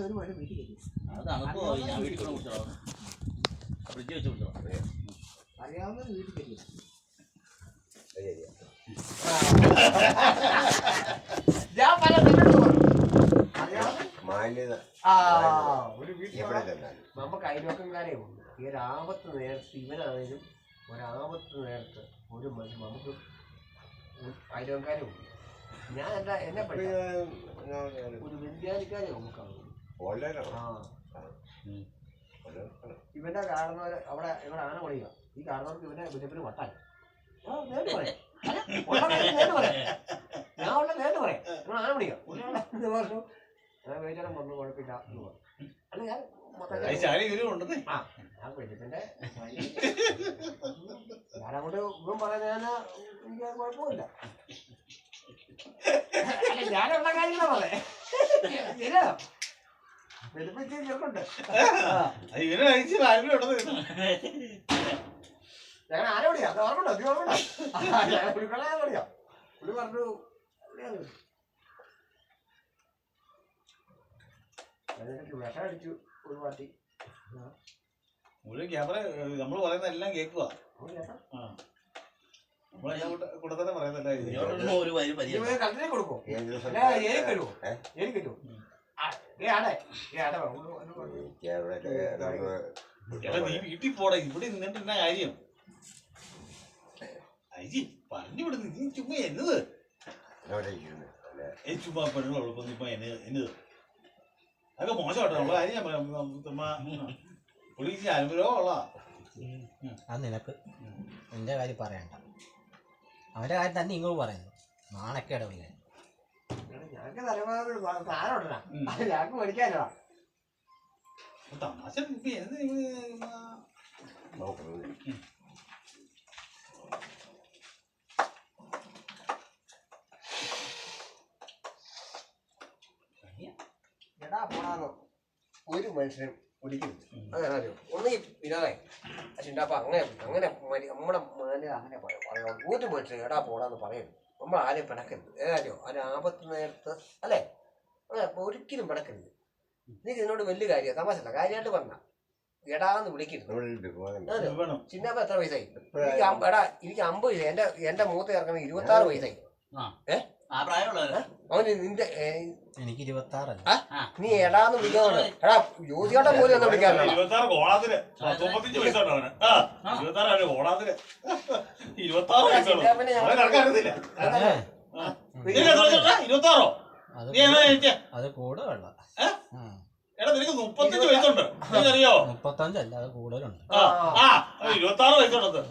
ഒരു മഴ വീട്ടിൽ ഞാൻ വീട്ടിൽ കുടിച്ചോളാം. ഫ്രിഡ്ജ് വെച്ച് കുടിച്ചോളാം. അറിയാവുന്നത് വീട്ടിൽ കയറ്റില്ല. ഞാൻ പല നമുക്ക് അയൽവക്കംകാരെ ഉണ്ട്. ഈ ഒരാപത്ത് നേരത്ത് ഇവനാണേലും ഒരാപത്ത് നേരത്ത് ഒരു മനുഷ്യൻ നമുക്ക് അയൽവക്കാരെ ഉണ്ട്. ഞാൻ എന്നെ പഠിച്ച ഒരു വിദ്യാധികാരി നമുക്കാണ്. ഇവന്റെ കാണുന്നവര് അവിടെ ഇവിടെ ആന പണിയുക. ഈ കാണുന്നവർക്ക് ഇവന്റെ വിജയപ്പിന് വട്ടാൻ നേരിട്ട് പറയാം. നേരിട്ട് പറയാം. ഞാൻ ഉള്ള നേരിട്ട് പറയാം. നിങ്ങൾ ആന പണിയുക പറഞ്ഞു. ഞാൻ വേചനം വന്നു കുഴപ്പമില്ല എന്ന് പറഞ്ഞു. അല്ല ഞാൻ ഞാൻ വെജിപ്പിന്റെ ഞാനങ്ങോട്ട് ഇവൻ പറയുന്ന എനിക്ക് കുഴപ്പമില്ല. ഞാനുള്ള കാര്യങ്ങളാ പറയാ. വെജിപ്പിച്ച് ചെറുക്കുണ്ട്. ഞാൻ ആരോടിയാ അത് ഓർമ്മണ്ടോ? നീ ഓർമ്മണ്ടോ? പുള്ളിക്കളെ ഓടിയാ. പുള്ളി പറഞ്ഞു വിഷം അടിച്ചു ഒരു പാർട്ടി. ക്യാമറ നമ്മള് പറയുന്ന എല്ലാം കേൾക്കുക. കൂട്ടത്തന്നെ പറയുന്നല്ല കണ്ടിനെ കൊടുക്കോ? എനിക്ക് നീ വീട്ടിൽ പോടാ. ഇവിടെ നിന്നിട്ട് എന്നാ കാര്യം? അജി പറഞ്ഞു വിടുന്നു. നീ ചുമ്മാ എന്നത് ചുമ്മാ പെണ്ണുള്ളപ്പം ഇപ്പൊ എന്നത് അതൊക്കെ മോശമാട്ടോ. നമ്മളെ കാര്യം ഞാൻ ചുമ്മാ പുള്ളിക്ക് അനുഭവം ഉള്ള അത് നിനക്ക് എന്റെ കാര്യം പറയണ്ട. അവന്റെ കാര്യം തന്നെ ഇങ്ങോട്ട് പറയുന്നു. നാണക്കേട ഞങ്ങക്ക് സാധനം ഞങ്ങക്ക് പഠിക്കാനോ തമാശ. എടാ പോണാന്നോ ഒരു മനുഷ്യനും ഒരിക്കലും അങ്ങനെ അറിയോ? ഒന്ന് വിനോദേ ചിണ്ടാപ്പ അങ്ങനെ അങ്ങനെ നമ്മുടെ അങ്ങനെ പറയാം. ഒരു മനുഷ്യൻ എടാ പോടാന്ന് പറയരുത്. നമ്മൾ ആരെയും പിണക്കരുത്. ഏതായോ അതിന് ആപത്ത് നേരത്ത് അല്ലേ അങ്ങനെ ഒരിക്കലും പിണക്കരുത്. എനിക്ക് ഇതിനോട് വലിയ കാര്യം തമാശല്ല. കാര്യമായിട്ട് പറഞ്ഞ എടാന്ന് വിളിക്കരുത്. ചിന്നാപ്പ എത്ര വയസ്സായി? എടാ എനിക്ക് 50 എന്റെ മൂത്ത ചേർക്കണ 26 വയസ്സായി. അവന് നിന്റെ എനിക്ക് 26. നീ എടാന്ന് വിളിക്കാറുണ്ട്. എടാ ജ്യോതിയോടെ പോലും ഒന്ന് വിളിക്കാറുണ്ട്. അത് കൂടെ വേണ്ട. എടാ നിനക്ക് 35 വയസ്സുണ്ട്. നിനക്കറിയോ? 35 അല്ല, അത് കൂടുതലുണ്ട്. 26 വയസ്സുണ്ട്.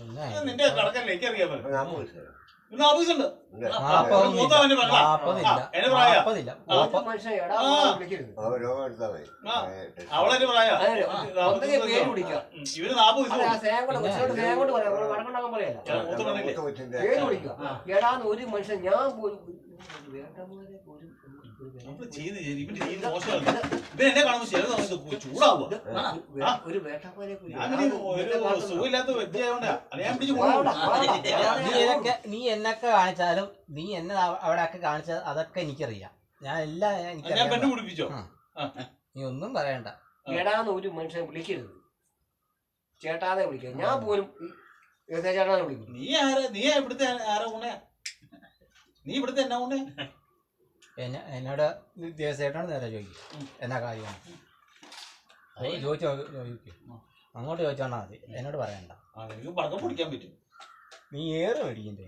നിന്റെ കണക്കല്ലേ എനിക്കറിയാൻ പറ്റും. ഓഫീസുണ്ട്. അവളെ പ്രായ ഇവര് 40 എടാന്ന് ഒരു മനുഷ്യൻ ഞാൻ പോലും എന്നെ കാണുമ്പോ ചൂടാവുക. ഒരു വേട്ടക്കാരെ സുഖമില്ലാത്ത വ്യക്തി ആയതുകൊണ്ടാ ഞാൻ പിടിച്ചു. നീ എന്നൊക്കെ കാണിച്ചാലും നീ എന്നെ അവിടെ ഒക്കെ കാണിച്ചാൽ അതൊക്കെ എനിക്കറിയാം. ഞാൻ എല്ലാം കണ്ടുപിടിപ്പിച്ചോ. നീ ഒന്നും പറയണ്ട. എടാന്ന് ഒരു മനുഷ്യനെ വിളിക്കരുത്. ചേട്ടാതെ വിളിക്കരുത്. ഞാൻ പോലും ചേട്ടാനെ വിളിക്കും. നീ ഇവിടുത്തെ ആരാ ഊണേ? നീ ഇവിടുത്തെ എന്നാ ഊണേ? എന്നോട് ദേവസേട്ടാണ് നേരെ ചോദിക്കും എന്നാ കാര്യമാണ്. ചോദിക്കും അങ്ങോട്ട് ചോദിച്ചോണ്ടാ മതി. എന്നോട് പറയണ്ട. പടക്കം പിടിക്കാൻ പറ്റും. നീ ഏറെ മേടിക്കണ്ടേ?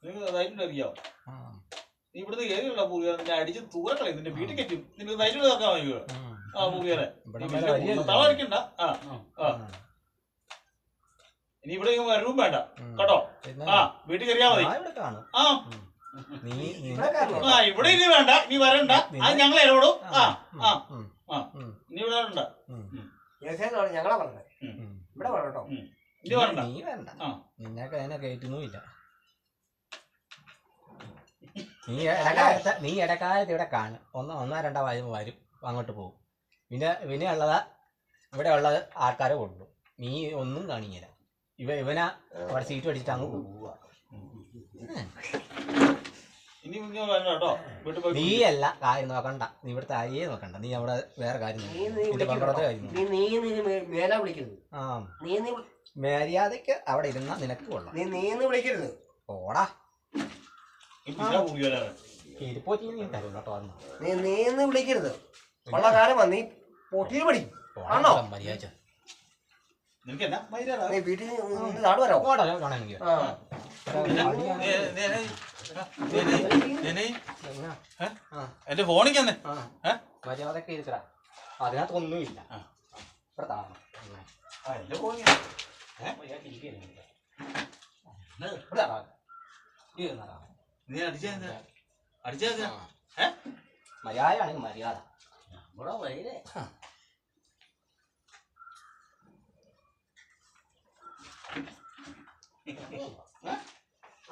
നിനക്ക് അറിയാവോ? നീ ഇവിടുത്തെ ഏറിയുള്ള പൂവിയാ നിന്നെ അടിച്ച് തൂരക്കളയും. നിന്റെ വീട്ടിൽ കെറ്റും. നിനക്ക് ധൈര്യം നോക്കാൻ വയ്ക്കുക. ആ പൂവിയാലെ തളരിക്കണ്ട. ഇനി ഇവിടെ വരവും വേണ്ട കേട്ടോ. വീട്ടിൽ കയറിയാ മതി. ഇവിടെ ഇനി വേണ്ട. നീ വരണ്ട. അത് ഞങ്ങൾ ഇടപെടും. നീ ഇവിടെ വരണ്ട. ഞങ്ങളെ പറഞ്ഞേ ഇവിടെ വേണോ? നീ വേണ്ട. നിന്നൊക്കെ അതിനെ കയറ്റുന്നുമില്ല. നീ ഇടക്കാലത്ത് ഇവിടെ കാണും. ഒന്നോ രണ്ടോ വരും അങ്ങോട്ട് പോകും. പിന്നെ ഉള്ളതാ ഇവിടെ ഉള്ളത് ആൾക്കാരെ കൊള്ളു. നീ ഒന്നും കാണില്ല. ഇവനാ അവിടെ സീറ്റ് അടിച്ചിട്ട് അങ്ങ് പോവുക. ഇനി ഇങ്ങനെ വേണ്ട കേട്ടോ വീട്ടിൽ പോയി നീയല്ല കാര്യം നോക്കണ്ട, നീ ഇവിടുത്തെ അരിയെ നോക്കണ്ട, നീ അവിടെ വേറെ കാര്യം നോക്ക്. നിന്റെ പന്ത്രത്തെ കാര്യം നോക്ക്. നീ മേലാ വിളിക്കരുത്. ആ നീ മര്യാദക്ക് അവിടെ ഇരുന്ന നിനക്ക് കൊള്ളാം. നീന്ന് വിളിക്കരുത്. ഓടാ ഈ പിടിച്ചാ പൂവിയാലേ ഇരിപ്പോറ്റി നീ തരും കേട്ടോ. അന്ന് നീന്ന് വിളിക്കരുത്. ഉള്ള കാലം വന്ന് നീ പൊട്ടിയിൽ പഠിക്കും. ആണോ? മര്യാദ നിനക്ക് എന്നാ മൈരാടാ നീ വീട്ടിൽ നിന്ന് നാട് വരാമോ? ഓടാ വേണമെങ്കിൽ ആ. എന്റെ ഫോണിക്ക് തന്നെ മര്യാദക്ക് ഇരിക്കടാ, അതിനകത്ത് ഒന്നുമില്ല. ഇവിടെ താഴെ എന്റെ ഫോണിൽ നീ അടിച്ചാ മര്യാദയാണെങ്കിൽ മര്യാദ. നമ്മുടെ വൈകേ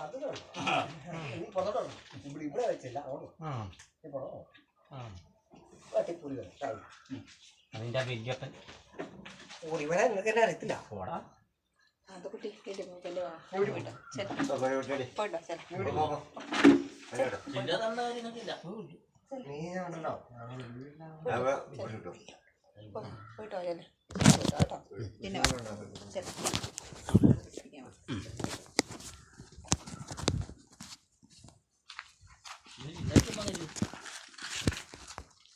അത് വേണ്ട. നീ പുറത്തോട്ടോ? ഇവിടെ വെച്ചില്ല. അങ്ങോട്ട് നീ പുറത്തോ? പുളി വരാം. അതിന്റെ വല്യപ്പൻ പുളി വരാൻ നിങ്ങൾക്ക് എന്നെ അറിയത്തില്ല. ഓടാ. അത് കുട്ടി വീട്ടിൽ പോയില്ലേ വാ. ഇവിടെ വിട്ടോ. പോയിട്ടോ ശരി. ഇവിടെ പോകാം. ചിന്ത തന്ന കാര്യങ്ങൾക്കില്ല. നീ ഉണ്ടല്ലോ. പോയിട്ടോ ചെല്ലേ. പോയിട്ടോ കേട്ടോ. പിന്നെ വാ. ശരി.